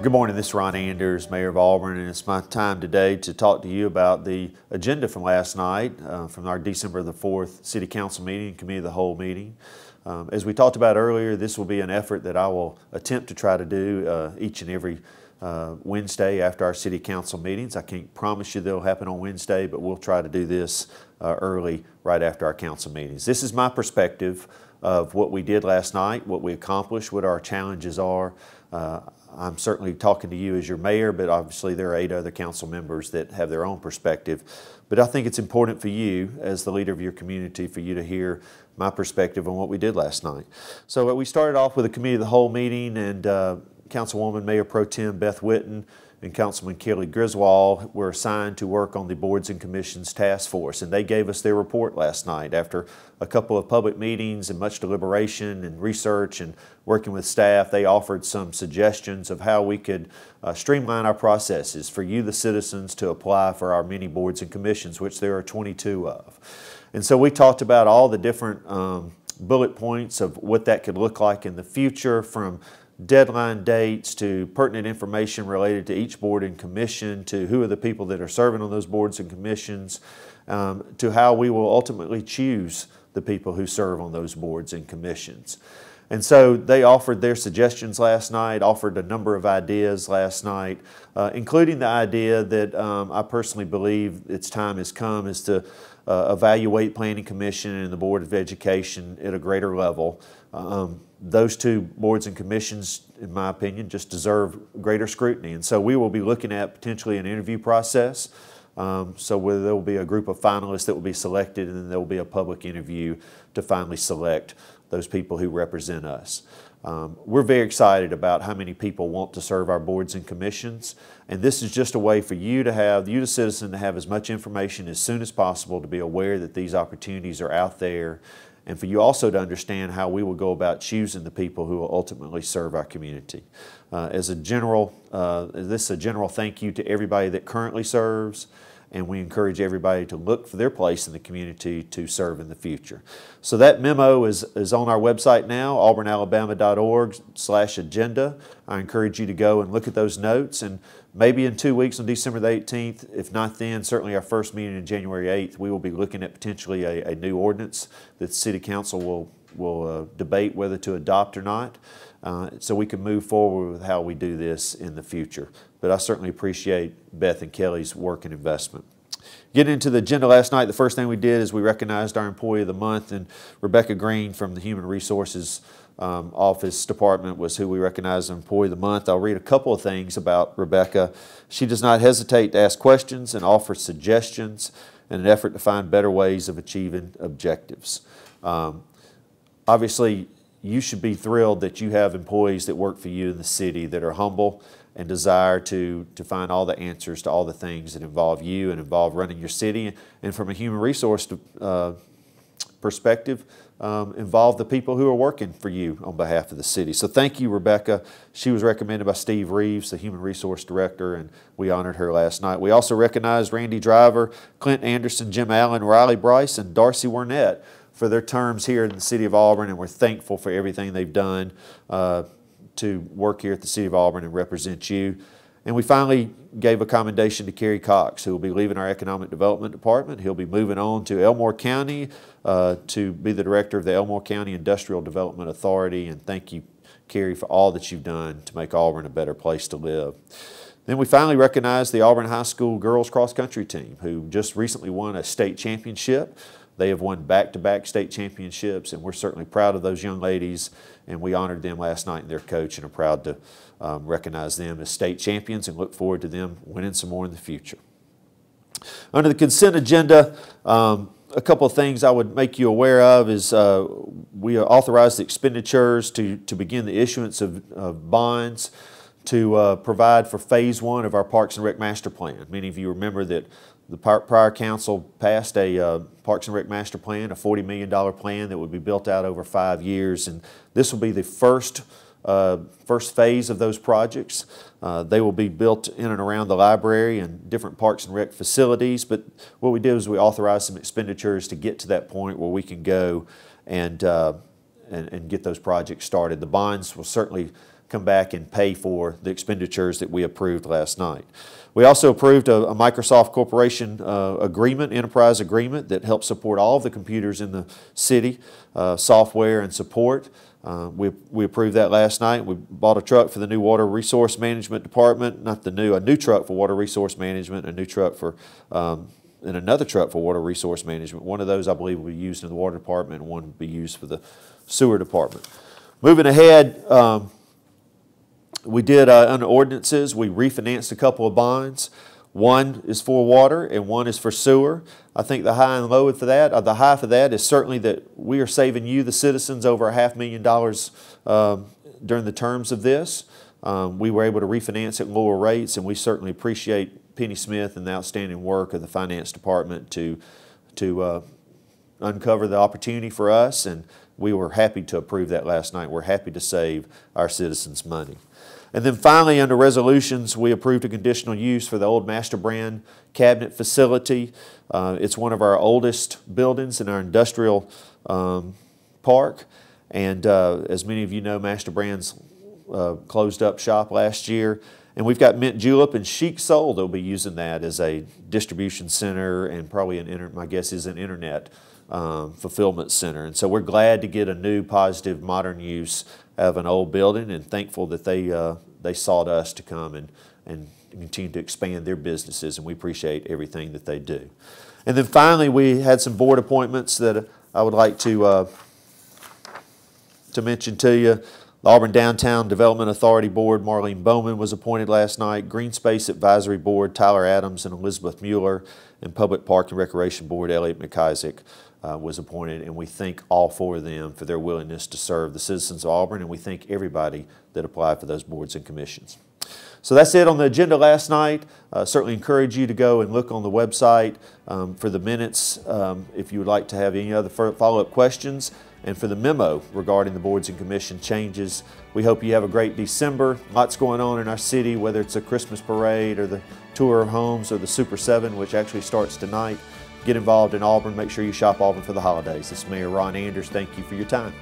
Good morning, this is Ron Anders, Mayor of Auburn, and it's my time today to talk to you about the agenda from last night, from our December the 4th City Council meeting, Committee of the Whole meeting. As we talked about earlier, this will be an effort that I will attempt to try to do each and every Wednesday after our City Council meetings. I can't promise you they'll happen on Wednesday, but we'll try to do this early right after our council meetings. This is my perspective of what we did last night, what we accomplished, what our challenges are. I'm certainly talking to you as your mayor, but obviously there are 8 other council members that have their own perspective. But I think it's important for you, as the leader of your community, for you to hear my perspective on what we did last night. So we started off with a Committee of the Whole meeting, and Councilwoman Mayor Pro Tem Beth Whitten and Councilman Kelly Griswold were assigned to work on the Boards and Commissions Task Force, and they gave us their report last night. After a couple of public meetings and much deliberation and research and working with staff, they offered some suggestions of how we could streamline our processes for you, the citizens, to apply for our many boards and commissions, which there are 22 of. And so we talked about all the different bullet points of what that could look like in the future, from deadline dates to pertinent information related to each board and commission, to who are the people that are serving on those boards and commissions, to how we will ultimately choose the people who serve on those boards and commissions. And so they offered their suggestions last night, offered a number of ideas last night, including the idea that I personally believe its time has come is to evaluate Planning Commission and the Board of Education at a greater level. Those 2 boards and commissions, in my opinion, just deserve greater scrutiny. And so we will be looking at potentially an interview process. So where there will be a group of finalists that will be selected, and then there will be a public interview to finally select those people who represent us. We're very excited about how many people want to serve our boards and commissions, and this is just a way for you to have, you the citizen, to have as much information as soon as possible, to be aware that these opportunities are out there, and for you also to understand how we will go about choosing the people who will ultimately serve our community. This is a general thank you to everybody that currently serves, and we encourage everybody to look for their place in the community to serve in the future. So that memo is on our website now, auburnalabama.org/agenda. I encourage you to go and look at those notes, and maybe in 2 weeks on December the 18th, if not then, certainly our first meeting on January 8th, we will be looking at potentially a new ordinance that the City Council will debate whether to adopt or not, so we can move forward with how we do this in the future. But I certainly appreciate Beth and Kelly's work and investment. Getting into the agenda last night, the first thing we did is we recognized our Employee of the Month, and Rebecca Green from the Human Resources Office Department was who we recognized as Employee of the Month. I'll read a couple of things about Rebecca. She does not hesitate to ask questions and offer suggestions in an effort to find better ways of achieving objectives. Obviously, you should be thrilled that you have employees that work for you in the city that are humble and desire to find all the answers to all the things that involve you and involve running your city, and from a human resource perspective, involve the people who are working for you on behalf of the city. So thank you, Rebecca. She was recommended by Steve Reeves, the Human Resource Director, and we honored her last night. We also recognized Randy Driver, Clint Anderson, Jim Allen, Riley Bryce, and Darcy Warnett for their terms here in the City of Auburn, and we're thankful for everything they've done to work here at the City of Auburn and represent you. And we finally gave a commendation to Kerry Cox, who will be leaving our Economic Development Department. He'll be moving on to Elmore County to be the Director of the Elmore County Industrial Development Authority. And thank you, Kerry, for all that you've done to make Auburn a better place to live. Then we finally recognized the Auburn High School girls cross-country team, who just recently won a state championship. They have won back-to-back state championships, and we're certainly proud of those young ladies, and we honored them last night and their coach, and are proud to recognize them as state champions and look forward to them winning some more in the future. Under the consent agenda, a couple of things I would make you aware of is we authorized the expenditures to begin the issuance of bonds to provide for Phase 1 of our Parks and Rec Master Plan. Many of you remember that the prior council passed a Parks and Rec Master Plan, a $40 million plan that would be built out over 5 years, and this will be the first phase of those projects. They will be built in and around the library and different Parks and Rec facilities, but what we did is we authorized some expenditures to get to that point where we can go and get those projects started. The bonds will certainly come back and pay for the expenditures that we approved last night. We also approved a Microsoft Corporation enterprise agreement that helps support all of the computers in the city, software and support. We approved that last night. We bought a truck for the new Water Resource Management Department, a new truck for Water Resource Management, a new truck for, and another truck for Water Resource Management. One of those I believe will be used in the Water Department and one will be used for the Sewer Department. Moving ahead, we did under ordinances, we refinanced a couple of bonds. One is for water and one is for sewer. I think the high and low for that, the high for that is certainly that we are saving you, the citizens, over $500,000 during the terms of this. We were able to refinance at lower rates, and we certainly appreciate Penny Smith and the outstanding work of the Finance Department to uncover the opportunity for us, and we were happy to approve that last night. We're happy to save our citizens money. And then finally, under resolutions, we approved a conditional use for the old Master Brand cabinet facility. It's one of our oldest buildings in our industrial park. And as many of you know, Master Brand's closed up shop last year. And we've got Mint Julep and Chic Soul that will be using that as a distribution center and probably my guess is an internet fulfillment center. And so we're glad to get a new, positive, modern use of an old building, and thankful that they sought us to come and continue to expand their businesses, and we appreciate everything that they do. And then finally, we had some board appointments that I would like to mention to you. The Auburn Downtown Development Authority Board, Marlene Bowman was appointed last night. Green Space Advisory Board, Tyler Adams and Elizabeth Mueller. And Public Park and Recreation Board, Elliot McIsaac was appointed. And we thank all four of them for their willingness to serve the citizens of Auburn, and we thank everybody that applied for those boards and commissions. So that's it on the agenda last night. Certainly encourage you to go and look on the website for the minutes if you would like to have any other follow-up questions, and for the memo regarding the boards and commission changes. We hope you have a great December. Lots going on in our city, whether it's a Christmas parade or the tour of homes or the Super 7, which actually starts tonight. Get involved in Auburn. Make sure you shop Auburn for the holidays. This is Mayor Ron Anders. Thank you for your time.